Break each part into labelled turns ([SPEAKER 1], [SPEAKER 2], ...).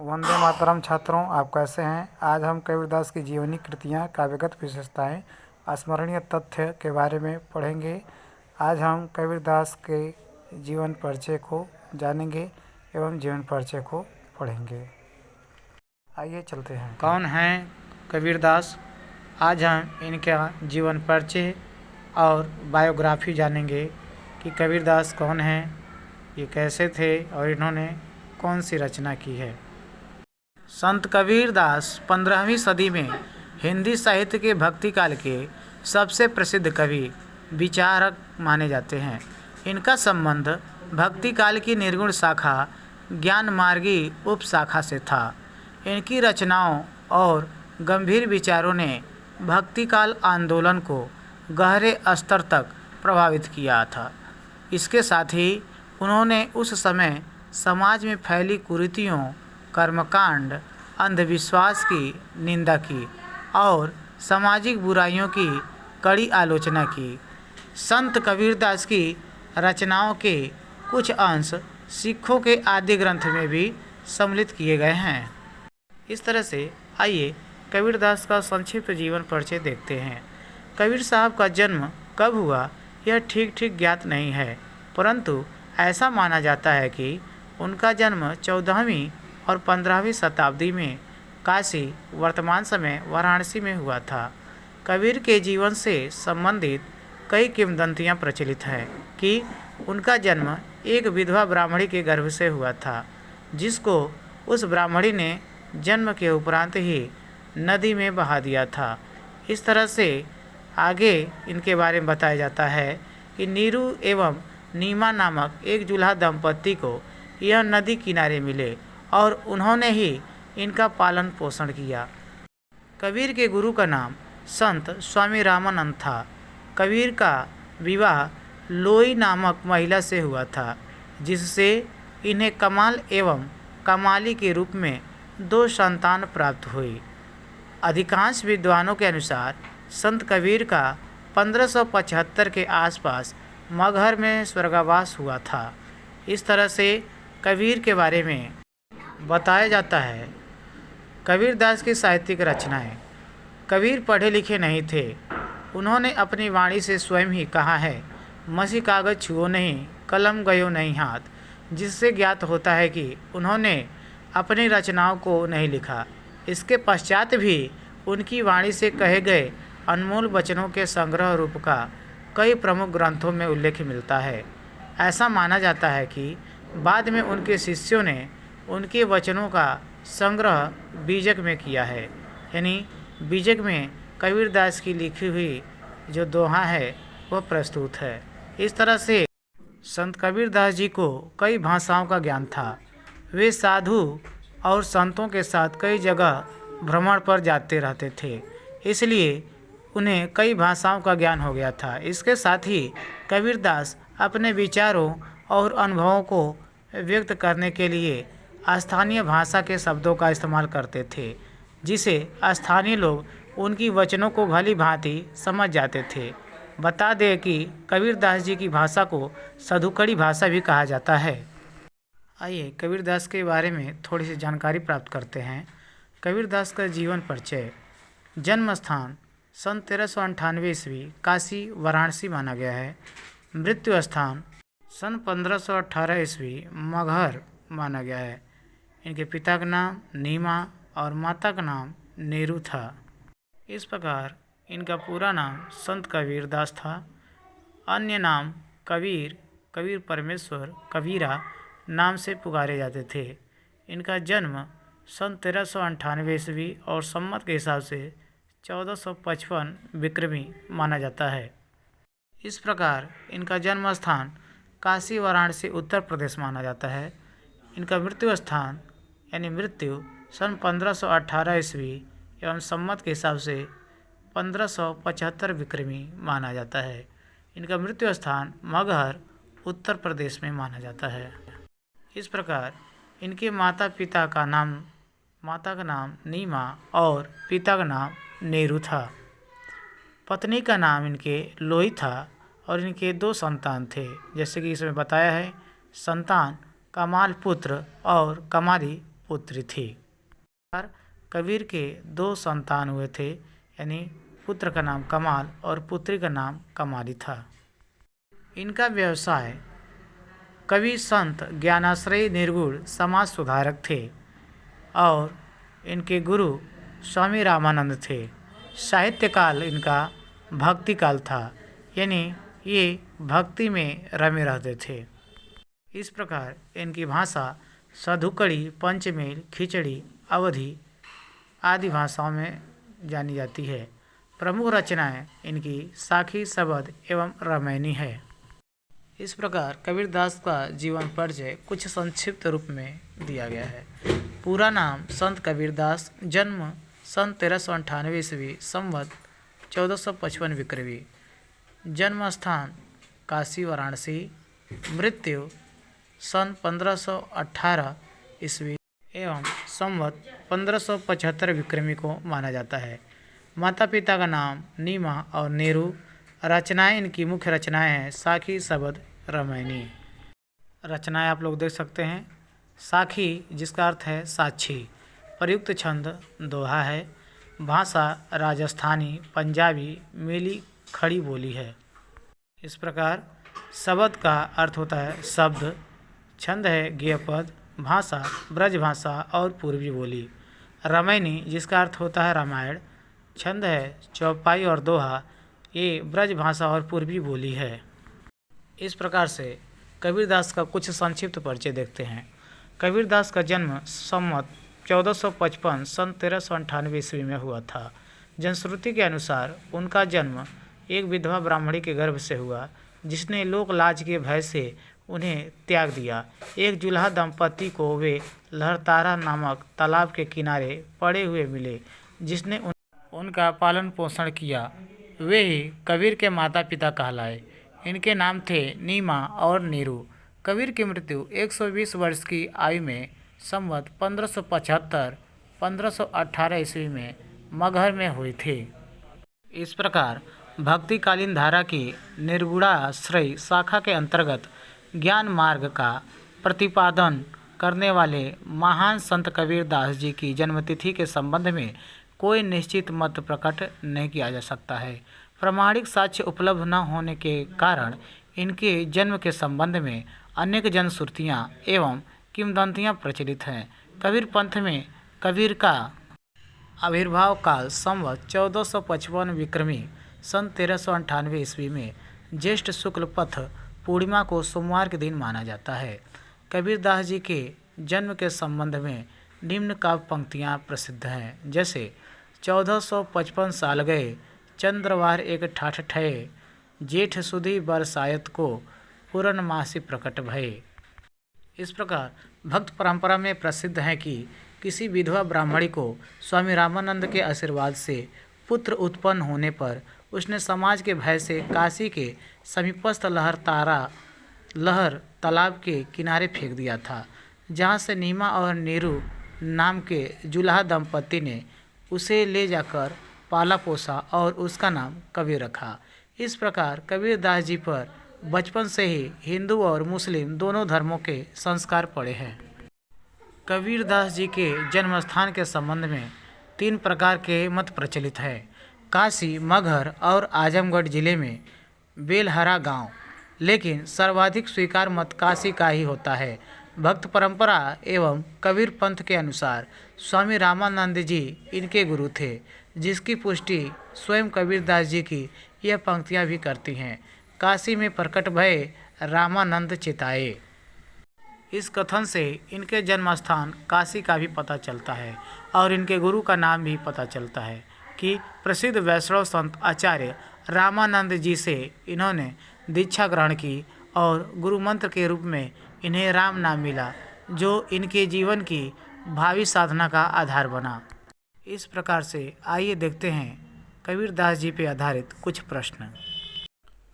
[SPEAKER 1] वंदे मातरम छात्रों, आप कैसे हैं। आज हम कबीरदास की जीवनी कृतियाँ, काव्यगत विशेषताएं, स्मरणीय तथ्य के बारे में पढ़ेंगे। आज हम कबीरदास के जीवन परिचय को जानेंगे एवं जीवन परिचय को पढ़ेंगे। आइए चलते हैं।
[SPEAKER 2] कौन हैं कबीरदास? आज हम इनका जीवन परिचय और बायोग्राफी जानेंगे कि कबीरदास कौन हैं, ये कैसे थे और इन्होंने कौन सी रचना की है। संत कबीरदास 15वीं सदी में हिंदी साहित्य के भक्ति काल के सबसे प्रसिद्ध कवि विचारक माने जाते हैं। इनका संबंध भक्ति काल की निर्गुण शाखा ज्ञान मार्गी उपशाखा से था। इनकी रचनाओं और गंभीर विचारों ने भक्ति काल आंदोलन को गहरे स्तर तक प्रभावित किया था। इसके साथ ही उन्होंने उस समय समाज में फैली कुरीतियों, कर्मकांड, अंधविश्वास की निंदा की और सामाजिक बुराइयों की कड़ी आलोचना की। संत कबीरदास की रचनाओं के कुछ अंश सिखों के आदि ग्रंथ में भी सम्मिलित किए गए हैं। इस तरह से आइए कबीरदास का संक्षिप्त जीवन परिचय देखते हैं। कबीर साहब का जन्म कब हुआ यह ठीक ज्ञात नहीं है, परंतु ऐसा माना जाता है कि उनका जन्म 14वीं और 15वीं शताब्दी में काशी, वर्तमान समय वाराणसी में हुआ था। कबीर के जीवन से संबंधित कई किंवदंतियाँ प्रचलित हैं कि उनका जन्म एक विधवा ब्राह्मणी के गर्भ से हुआ था, जिसको उस ब्राह्मणी ने जन्म के उपरांत ही नदी में बहा दिया था। इस तरह से आगे इनके बारे में बताया जाता है कि नीरू एवं नीमा नामक एक दूल्हा दंपत्ति को यह नदी किनारे मिले और उन्होंने ही इनका पालन पोषण किया। कबीर के गुरु का नाम संत स्वामी रामानंद था। कबीर का विवाह लोई नामक महिला से हुआ था, जिससे इन्हें कमाल एवं कमाली के रूप में 2 संतान प्राप्त हुई। अधिकांश विद्वानों के अनुसार संत कबीर का 1575 के आसपास मगहर में स्वर्गवास हुआ था। इस तरह से कबीर के बारे में बताया जाता है। कबीरदास की साहित्यिक रचनाएं। कबीर पढ़े लिखे नहीं थे। उन्होंने अपनी वाणी से स्वयं ही कहा है, मसी कागज छुओ नहीं, कलम गयो नहीं हाथ, जिससे ज्ञात होता है कि उन्होंने अपनी रचनाओं को नहीं लिखा। इसके पश्चात भी उनकी वाणी से कहे गए अनमोल वचनों के संग्रह रूप का कई प्रमुख ग्रंथों में उल्लेख मिलता है। ऐसा माना जाता है कि बाद में उनके शिष्यों ने उनके वचनों का संग्रह बीजक में किया है, यानी बीजक में कबीरदास की लिखी हुई जो दोहा है वह प्रस्तुत है। इस तरह से संत कबीरदास जी को कई भाषाओं का ज्ञान था। वे साधु और संतों के साथ कई जगह भ्रमण पर जाते रहते थे, इसलिए उन्हें कई भाषाओं का ज्ञान हो गया था। इसके साथ ही कबीरदास अपने विचारों और अनुभवों को व्यक्त करने के लिए स्थानीय भाषा के शब्दों का इस्तेमाल करते थे, जिसे स्थानीय लोग उनकी वचनों को भली भांति समझ जाते थे। बता दें कि कबीरदास जी की भाषा को सधुकड़ी भाषा भी कहा जाता है। आइए कबीरदास के बारे में थोड़ी सी जानकारी प्राप्त करते हैं। कबीरदास का जीवन परिचय। जन्म स्थान सन 1398 ईस्वी काशी वाराणसी माना गया है। मृत्यु स्थान सन 1518 ईस्वी मगहर माना गया है। इनके पिता का नाम नीमा और माता का नाम नेहरू था। इस प्रकार इनका पूरा नाम संत कबीरदास था। अन्य नाम कबीर, कबीर परमेश्वर, कबीरा नाम से पुकारे जाते थे। इनका जन्म सन 1398 ईस्वी और संमत के हिसाब से 1455 विक्रमी माना जाता है। इस प्रकार इनका जन्म स्थान काशी वाराणसी उत्तर प्रदेश माना जाता है। इनका मृत्यु स्थान यानी मृत्यु सन 1518 ईस्वी एवं संमत के हिसाब से 1575 विक्रमी माना जाता है। इनका मृत्यु स्थान मगहर उत्तर प्रदेश में माना जाता है। इस प्रकार इनके माता का नाम नीमा और पिता का नाम नेहरू था। पत्नी का नाम इनके लोई था और इनके 2 संतान थे, जैसे कि इसमें बताया है। संतान कमाल पुत्र और कमारी पुत्री थी। कबीर के 2 संतान हुए थे, यानी पुत्र का नाम कमाल और पुत्री का नाम कमाली था। इनका व्यवसाय कवि संत ज्ञानाश्रयी निर्गुण समाज सुधारक थे और इनके गुरु स्वामी रामानंद थे। साहित्य काल इनका भक्ति काल था, यानी ये भक्ति में रमे रहते थे। इस प्रकार इनकी भाषा सधुकड़ी, पंचमेल, खिचड़ी, अवधी आदि भाषाओं में जानी जाती है। प्रमुख रचनाएं इनकी साखी, शबद एवं रामायणी है। इस प्रकार कबीरदास का जीवन परिचय कुछ संक्षिप्त रूप में दिया गया है। पूरा नाम संत कबीरदास, जन्म सन 1398 ईस्वी, संवत 1455 विक्रमी, जन्म स्थान काशी वाराणसी, मृत्यु सन 1518 ईस्वी एवं संवत 1575 विक्रमी को माना जाता है। माता पिता का नाम नीमा और नेहरू। रचनाएं इनकी मुख्य रचनाएं हैं साखी, शबद, रामायणी। रचनाएं आप लोग देख सकते हैं। साखी जिसका अर्थ है साक्षी, प्रयुक्त छंद दोहा है, भाषा राजस्थानी, पंजाबी, मेली खड़ी बोली है। इस प्रकार शबद का अर्थ होता है शब्द, छंद है गेयपद, भाषा ब्रज भाषा और पूर्वी बोली। रामायणी जिसका अर्थ होता है रामायण, छंद है चौपाई और दोहा, ये ब्रज भाषा और पूर्वी बोली है। इस प्रकार से कबीरदास का कुछ संक्षिप्त परिचय देखते हैं। कबीरदास का जन्म संवत 1455 सन 1398 ईस्वी में हुआ था। जनश्रुति के अनुसार उनका जन्म एक विधवा ब्राह्मणी के गर्भ से हुआ, जिसने लोक लाज के भय से उन्हें त्याग दिया। एक जुल्हा दंपति को वे लहरतारा नामक तालाब के किनारे पड़े हुए मिले, जिसने उनका पालन पोषण किया। वे ही कबीर के माता पिता कहलाए। इनके नाम थे नीमा और नीरू। कबीर की मृत्यु 120 वर्ष की आयु में संवत 1575-1518 ईस्वी में मगहर में हुई थी। इस प्रकार भक्तिकालीन धारा की निर्गुणाश्रयी शाखा के अंतर्गत ज्ञान मार्ग का प्रतिपादन करने वाले महान संत कबीरदास जी की जन्मतिथि के संबंध में कोई निश्चित मत प्रकट नहीं किया जा सकता है। प्रामाणिक साक्ष्य उपलब्ध न होने के कारण इनके जन्म के संबंध में अनेक जनश्रुतियाँ एवं किंवदंतियाँ प्रचलित हैं। कबीर पंथ में कबीर का आविर्भाव काल संवत 1455 विक्रमी सन 1398 ईस्वी में ज्येष्ठ शुक्ल पथ पूर्णिमा को सोमवार के दिन माना जाता है। कबीरदास जी के जन्म के संबंध में निम्न काव्य पंक्तियाँ प्रसिद्ध हैं, जैसे 1455 साल गए, चंद्रवार एक ठाठ ठये, जेठ सुधी बरसायत को, पूर्णमासी प्रकट भये। इस प्रकार भक्त परंपरा में प्रसिद्ध है कि किसी विधवा ब्राह्मणी को स्वामी रामानंद के आशीर्वाद से पुत्र उत्पन्न होने पर उसने समाज के भय से काशी के समीपस्थ लहर तालाब के किनारे फेंक दिया था, जहाँ से नीमा और नीरू नाम के जुल्हा दंपति ने उसे ले जाकर पाला पोसा और उसका नाम कबीर रखा। इस प्रकार कबीरदास जी पर बचपन से ही हिंदू और मुस्लिम दोनों धर्मों के संस्कार पड़े हैं। कबीरदास जी के जन्म स्थान के संबंध में 3 प्रकार के मत प्रचलित हैं। काशी, मगहर और आजमगढ़ जिले में बेलहरा गांव, लेकिन सर्वाधिक स्वीकार मत काशी का ही होता है। भक्त परंपरा एवं कबीर पंथ के अनुसार स्वामी रामानंद जी इनके गुरु थे, जिसकी पुष्टि स्वयं कबीरदास जी की यह पंक्तियाँ भी करती हैं। काशी में प्रकट भये रामानंद चिताए। इस कथन से इनके जन्म स्थान काशी का भी पता चलता है और इनके गुरु का नाम भी पता चलता है कि प्रसिद्ध वैष्णव संत आचार्य रामानंद जी से इन्होंने दीक्षा ग्रहण की और गुरु मंत्र के रूप में इन्हें राम नाम मिला, जो इनके जीवन की भावी साधना का आधार बना। इस प्रकार से आइए देखते हैं कबीरदास जी पे आधारित कुछ प्रश्न।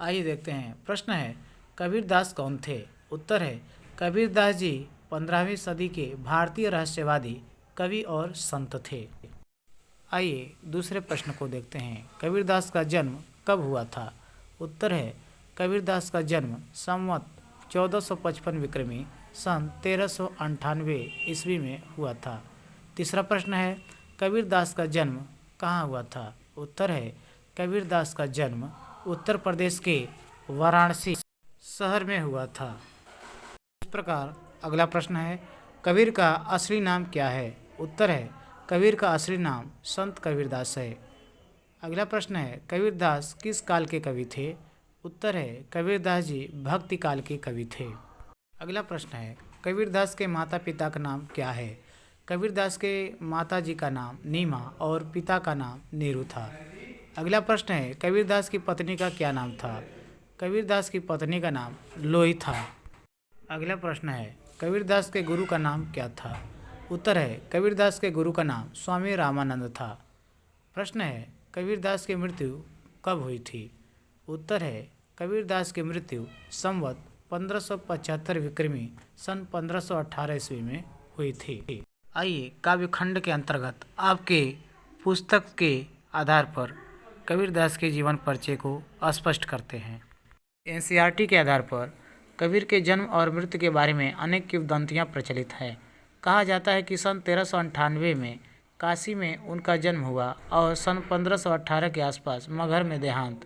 [SPEAKER 2] आइए देखते हैं। प्रश्न है, कबीरदास कौन थे? उत्तर है, कबीरदास जी 15वीं सदी के भारतीय रहस्यवादी कवि और संत थे। आइए दूसरे प्रश्न को देखते हैं। कबीरदास का जन्म कब हुआ था? उत्तर है, कबीरदास का जन्म संवत 1455 विक्रमी सन 1398 ईस्वी में हुआ था। तीसरा प्रश्न है, कबीरदास का जन्म कहाँ हुआ था? उत्तर है, कबीरदास का जन्म उत्तर प्रदेश के वाराणसी शहर में हुआ था। इस प्रकार अगला प्रश्न है, कबीर का असली नाम क्या है? उत्तर है, कबीर का असली नाम संत कबीरदास है। अगला प्रश्न है, कबीरदास किस काल के कवि थे? उत्तर है, कबीरदास जी भक्ति काल के कवि थे। अगला प्रश्न है, कबीरदास के माता पिता का नाम क्या है? कबीरदास के माता जी का नाम नीमा और पिता का नाम नीरू था। अगला प्रश्न है, कबीरदास की पत्नी का क्या नाम था? कबीरदास की पत्नी का नाम लोई था। अगला प्रश्न है, कबीरदास के गुरु का नाम क्या था? उत्तर है, कबीरदास के गुरु का नाम स्वामी रामानंद था। प्रश्न है, कबीरदास की मृत्यु कब हुई थी? उत्तर है, कबीरदास की मृत्यु संवत 1575 विक्रमी सन 1518 ईस्वी में हुई थी। आइए काव्यखंड के अंतर्गत आपके पुस्तक के आधार पर कबीरदास के जीवन परिचय को स्पष्ट करते हैं। एनसीईआरटी के आधार पर कबीर के जन्म और मृत्यु के बारे में अनेक किंवदंतियाँ प्रचलित हैं। कहा जाता है कि सन 1398 में काशी में उनका जन्म हुआ और सन 1518 के आसपास मगहर में देहांत।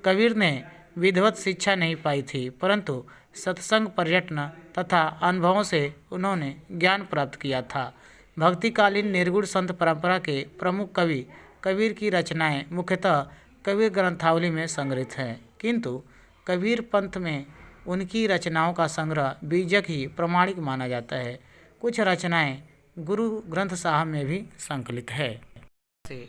[SPEAKER 2] कबीर ने विधिवत शिक्षा नहीं पाई थी, परंतु सत्संग, पर्यटन तथा अनुभवों से उन्होंने ज्ञान प्राप्त किया था। भक्तिकालीन निर्गुण संत परंपरा के प्रमुख कवि कबीर की रचनाएं मुख्यतः कबीर ग्रंथावली में संग्रहित हैं, किंतु कबीर पंथ में उनकी रचनाओं का संग्रह बीजक ही प्रमाणिक माना जाता है। कुछ रचनाएं गुरु ग्रंथ साहब में भी संकलित है। से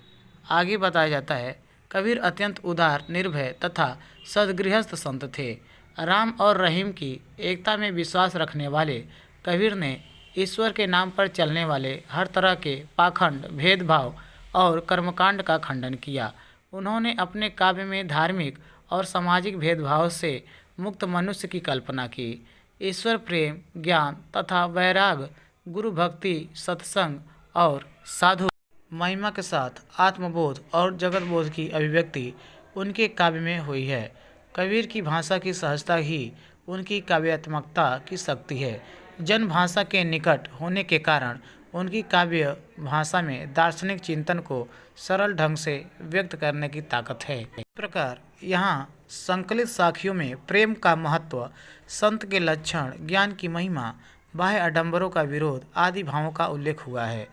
[SPEAKER 2] आगे बताया जाता है, कबीर अत्यंत उदार, निर्भय तथा सद्गृहस्थ संत थे। राम और रहीम की एकता में विश्वास रखने वाले कबीर ने ईश्वर के नाम पर चलने वाले हर तरह के पाखंड, भेदभाव और कर्मकांड का खंडन किया। उन्होंने अपने काव्य में धार्मिक और सामाजिक भेदभाव से मुक्त मनुष्य की कल्पना की। ईश्वर प्रेम, ज्ञान तथा वैराग, गुरु भक्ति, सत्संग और साधु महिमा के साथ आत्मबोध और जगत बोध की अभिव्यक्ति उनके काव्य में हुई है। कबीर की भाषा की सहजता ही उनकी काव्यात्मकता की शक्ति है। जनभाषा के निकट होने के कारण उनकी काव्य भाषा में दार्शनिक चिंतन को सरल ढंग से व्यक्त करने की ताकत है। इस प्रकार यहाँ संकलित साखियों में प्रेम का महत्व, संत के लक्षण, ज्ञान की महिमा, बाह्य आडंबरों का विरोध आदि भावों का उल्लेख हुआ है।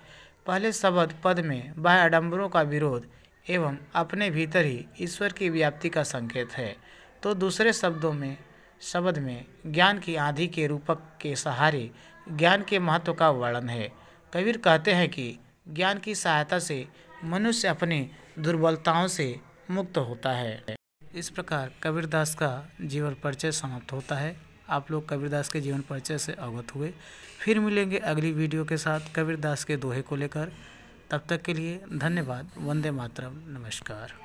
[SPEAKER 2] पहले शब्द पद में बाह्य आडंबरों का विरोध एवं अपने भीतर ही ईश्वर की व्याप्ति का संकेत है, तो दूसरे शब्द में ज्ञान की आंधी के रूपक के सहारे ज्ञान के महत्व का वर्णन है। कबीर कहते हैं कि ज्ञान की सहायता से मनुष्य अपनी दुर्बलताओं से मुक्त होता है। इस प्रकार कबीरदास का जीवन परिचय समाप्त होता है। आप लोग कबीरदास के जीवन परिचय से अवगत हुए। फिर मिलेंगे अगली वीडियो के साथ कबीरदास के दोहे को लेकर। तब तक के लिए धन्यवाद। वंदे मातरम। नमस्कार।